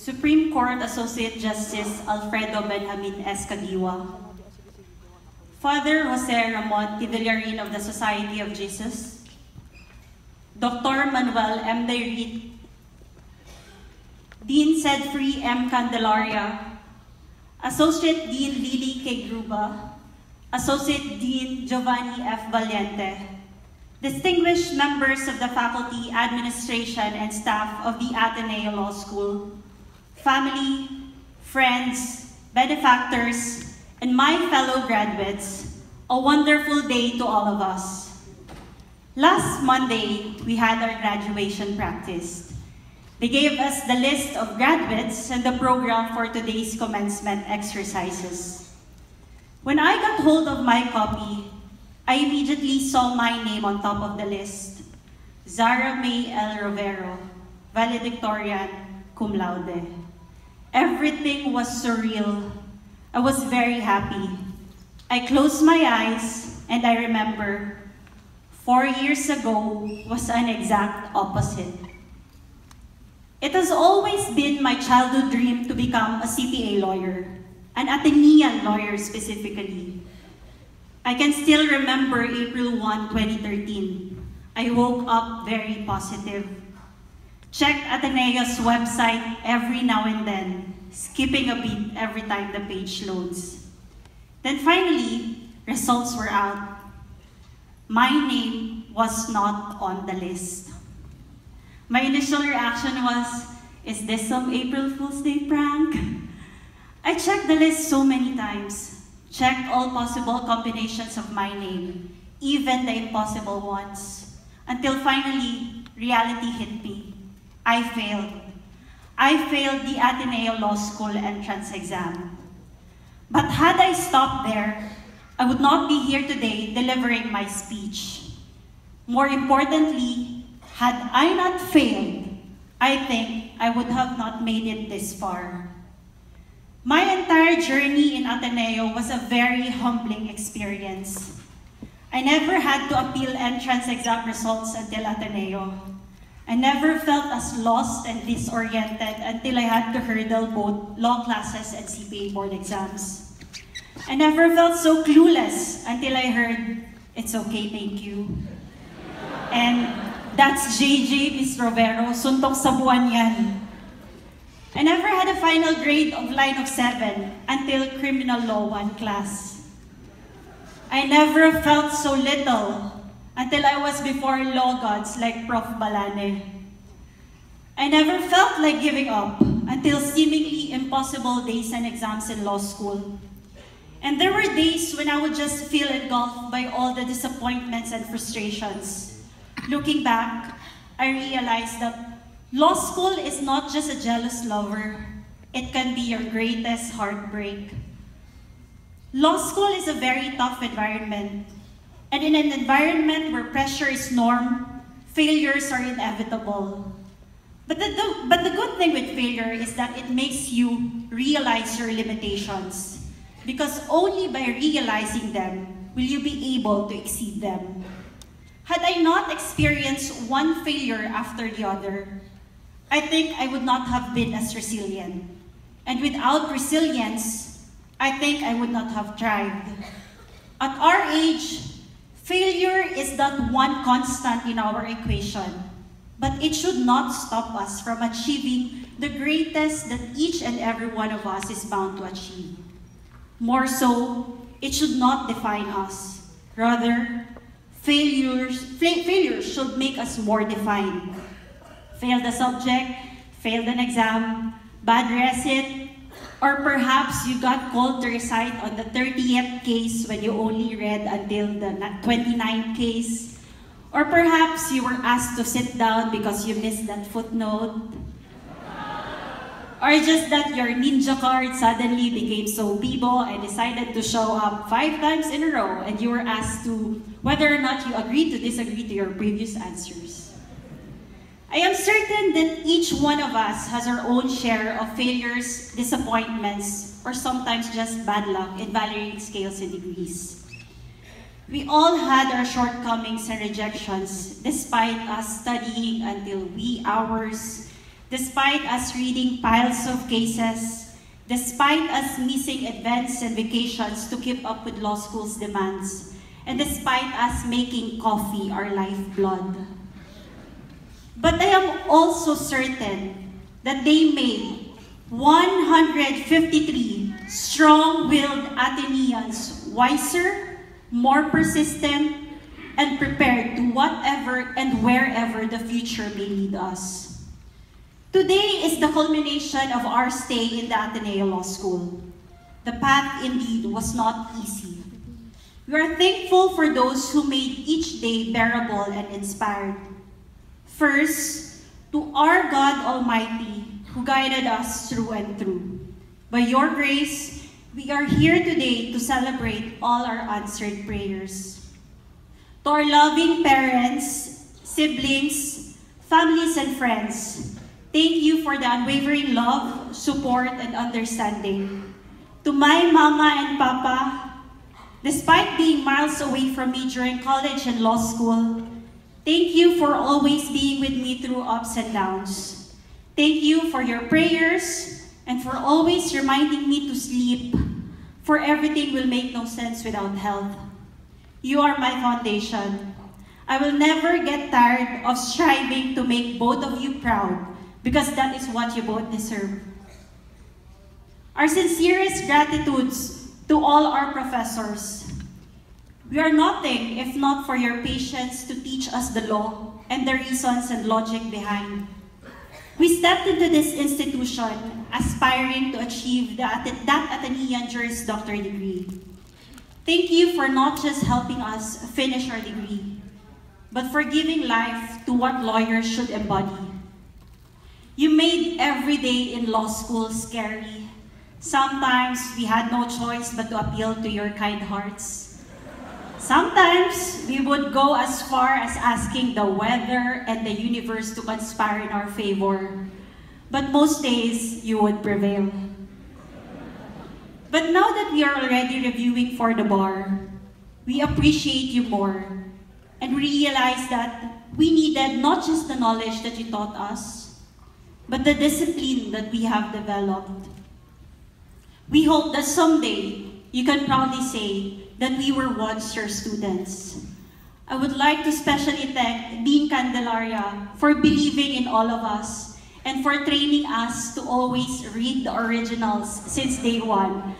Supreme Court Associate Justice Alfredo Benjamin Escadiwa, Father Jose Ramon Tivillarin of the Society of Jesus, Dr. Manuel M. Dayrit, Dean Sedfrey M. Candelaria, Associate Dean Lily K. Gruba, Associate Dean Giovanni F. Valiente, distinguished members of the faculty, administration, and staff of the Ateneo Law School, family, friends, benefactors, and my fellow graduates, a wonderful day to all of us. Last Monday, we had our graduation practice. They gave us the list of graduates and the program for today's commencement exercises. When I got hold of my copy, I immediately saw my name on top of the list. Zarah Mae Rovero, valedictorian, cum laude. Everything was surreal. I was very happy. I closed my eyes and I remember 4 years ago was an exact opposite. It has always been my childhood dream to become a CPA lawyer, an Atenean lawyer specifically. I can still remember April 1, 2013. I woke up very positive. Checked Ateneo's website every now and then, skipping a beat every time the page loads. Then finally, results were out. My name was not on the list. My initial reaction was, is this some April Fool's Day prank? I checked the list so many times, checked all possible combinations of my name, even the impossible ones, until finally, reality hit me. I failed. I failed the Ateneo Law School entrance exam. But had I stopped there, I would not be here today delivering my speech. More importantly, had I not failed, I think I would have not made it this far. My entire journey in Ateneo was a very humbling experience. I never had to appeal entrance exam results until Ateneo. I never felt as lost and disoriented until I had to hurdle both law classes and CPA board exams. I never felt so clueless until I heard, "It's okay, thank you." And that's JJ, Miss Rovero, suntok sa buwan yan. I never had a final grade of line of 7 until Criminal Law 1 class. I never felt so little until I was before law gods like Prof. Balane. I never felt like giving up until seemingly impossible days and exams in law school. And there were days when I would just feel engulfed by all the disappointments and frustrations. Looking back, I realized that law school is not just a jealous lover. It can be your greatest heartbreak. Law school is a very tough environment. And in an environment where pressure is norm, failures are inevitable. But the good thing with failure is that it makes you realize your limitations. Because only by realizing them will you be able to exceed them. Had I not experienced one failure after the other, I think I would not have been as resilient. And without resilience, I think I would not have thrived. At our age, failure is that one constant in our equation, but it should not stop us from achieving the greatest that each and every one of us is bound to achieve. More so, it should not define us. Rather, failures should make us more defined. Failed a subject, failed an exam, bad recit, or perhaps you got called to recite on the 30th case when you only read until the 29th case. Or perhaps you were asked to sit down because you missed that footnote. Or just that your ninja card suddenly became so bibo and decided to show up 5 times in a row and you were asked to whether or not you agreed to disagree to your previous answers. I am certain that each one of us has our own share of failures, disappointments, or sometimes just bad luck in varying scales and degrees. We all had our shortcomings and rejections despite us studying until wee hours, despite us reading piles of cases, despite us missing events and vacations to keep up with law school's demands, and despite us making coffee our lifeblood. But I am also certain that they made 153 strong-willed Ateneans wiser, more persistent, and prepared to whatever and wherever the future may lead us. Today is the culmination of our stay in the Ateneo Law School. The path indeed was not easy. We are thankful for those who made each day bearable and inspired. First, to our God Almighty, who guided us through and through. By your grace, we are here today to celebrate all our answered prayers. To our loving parents, siblings, families, and friends, thank you for the unwavering love, support, and understanding. To my mama and papa, despite being miles away from me during college and law school, thank you for always being with me through ups and downs. Thank you for your prayers and for always reminding me to sleep, for everything will make no sense without health. You are my foundation. I will never get tired of striving to make both of you proud, because that is what you both deserve. Our sincerest gratitudes to all our professors. We are nothing if not for your patience to teach us the law and the reasons and logic behind. We stepped into this institution aspiring to achieve that Atenean Juris Doctor degree. Thank you for not just helping us finish our degree, but for giving life to what lawyers should embody. You made every day in law school scary. Sometimes we had no choice but to appeal to your kind hearts. Sometimes we would go as far as asking the weather and the universe to conspire in our favor. But most days, you would prevail. But now that we are already reviewing for the bar, we appreciate you more and realize that we needed not just the knowledge that you taught us, but the discipline that we have developed. We hope that someday you can proudly say that we were once your students. I would like to especially thank Dean Candelaria for believing in all of us and for training us to always read the originals since day one.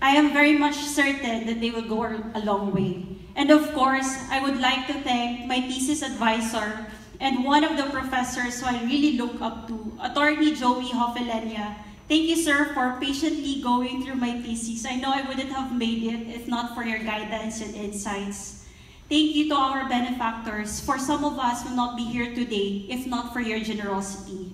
I am very much certain that they will go a long way. And of course, I would like to thank my thesis advisor and one of the professors who I really look up to, Attorney Joey Hofelenia. Thank you, sir, for patiently going through my thesis. I know I wouldn't have made it if not for your guidance and insights. Thank you to our benefactors. For some of us will not be here today if not for your generosity.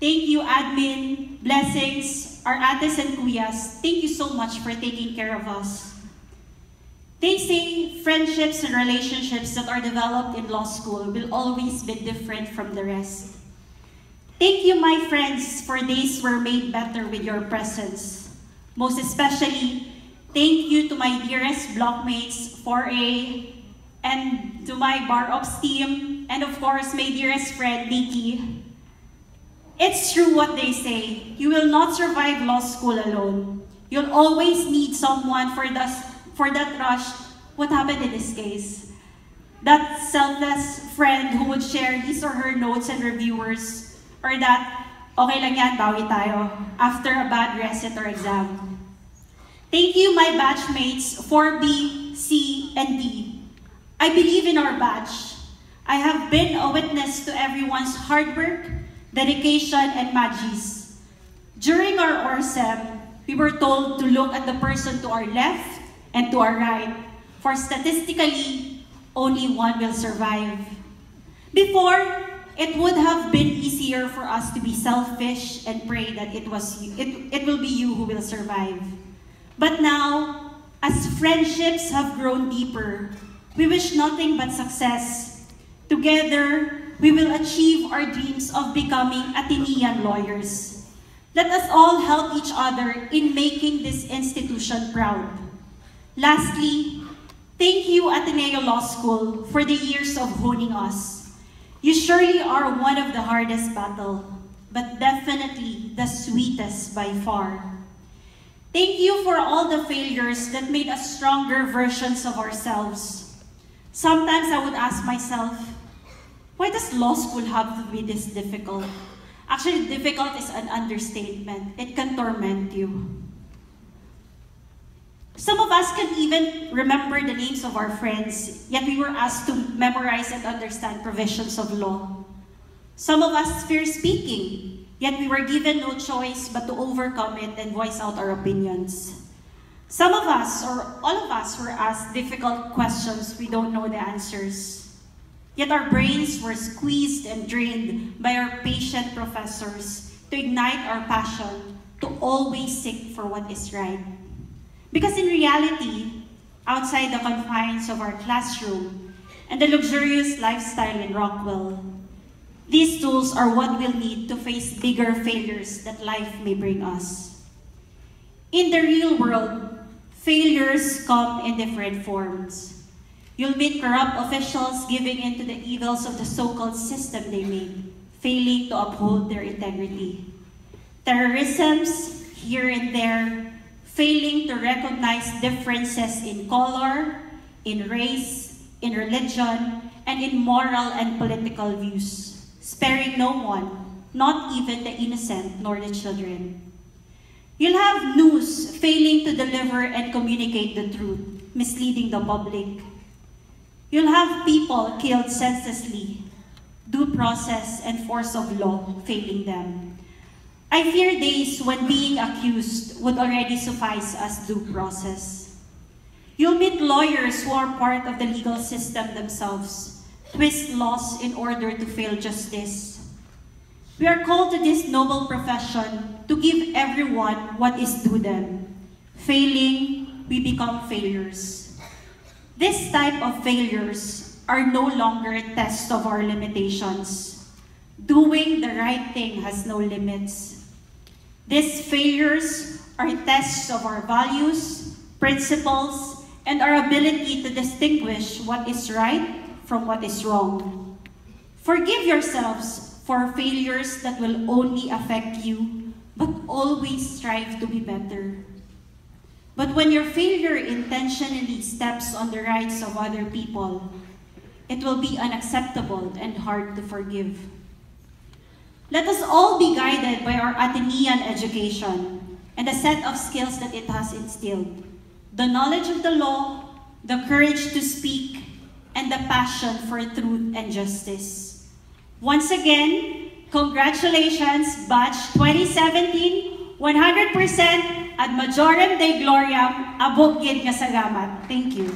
Thank you, admin, blessings, our ates and kuyas. Thank you so much for taking care of us. They say friendships and relationships that are developed in law school will always be different from the rest. Thank you, my friends, for days were made better with your presence. Most especially, thank you to my dearest blockmates, 4A, and to my bar ops team, and of course, my dearest friend, Nikki. It's true what they say. You will not survive law school alone. You'll always need someone for that rush. What happened in this case? That selfless friend who would share his or her notes and reviewers, or that, okay lang yan, bawi tayo, after a bad recit or exam. Thank you, my batchmates, 4B, C, and D. I believe in our batch. I have been a witness to everyone's hard work, dedication, and magis. During our ORSEM, we were told to look at the person to our left and to our right, for statistically, only one will survive. Before, it would have been easier for us to be selfish and pray that it will be you who will survive. But now, as friendships have grown deeper, we wish nothing but success. Together, we will achieve our dreams of becoming Atenean lawyers. Let us all help each other in making this institution proud. Lastly, thank you, Ateneo Law School, for the years of honing us. You surely are one of the hardest battle. but definitely the sweetest by far. Thank you for all the failures that made us stronger versions of ourselves. Sometimes I would ask myself, why does law school have to be this difficult? Actually, difficult is an understatement. It can torment you. Some of us can even remember the names of our friends, yet we were asked to memorize and understand provisions of law. Some of us fear speaking, yet we were given no choice but to overcome it and voice out our opinions. Some of us, or all of us, were asked difficult questions we don't know the answers. Yet our brains were squeezed and drained by our patient professors to ignite our passion to always seek for what is right. Because in reality, outside the confines of our classroom and the luxurious lifestyle in Rockwell, these tools are what we'll need to face bigger failures that life may bring us. In the real world, failures come in different forms. You'll meet corrupt officials giving in to the evils of the so-called system they made, failing to uphold their integrity. Terrorisms here and there, failing to recognize differences in color, in race, in religion, and in moral and political views, sparing no one, not even the innocent nor the children. You'll have news failing to deliver and communicate the truth, misleading the public. You'll have people killed senselessly, due process and force of law failing them. I fear days when being accused would already suffice as due process. You'll meet lawyers who are part of the legal system themselves, twist laws in order to fail justice. We are called to this noble profession to give everyone what is due them. Failing, we become failures. This type of failures are no longer a test of our limitations. Doing the right thing has no limits. These failures are tests of our values, principles, and our ability to distinguish what is right from what is wrong. Forgive yourselves for failures that will only affect you, but always strive to be better. But when your failure intentionally steps on the rights of other people, it will be unacceptable and hard to forgive. Let us all be guided by our Atenean education and the set of skills that it has instilled. The knowledge of the law, the courage to speak, and the passion for truth and justice. Once again, congratulations, Batch 2017, 100% ad majorem Dei Gloriam, abog gid nga salamat. Thank you.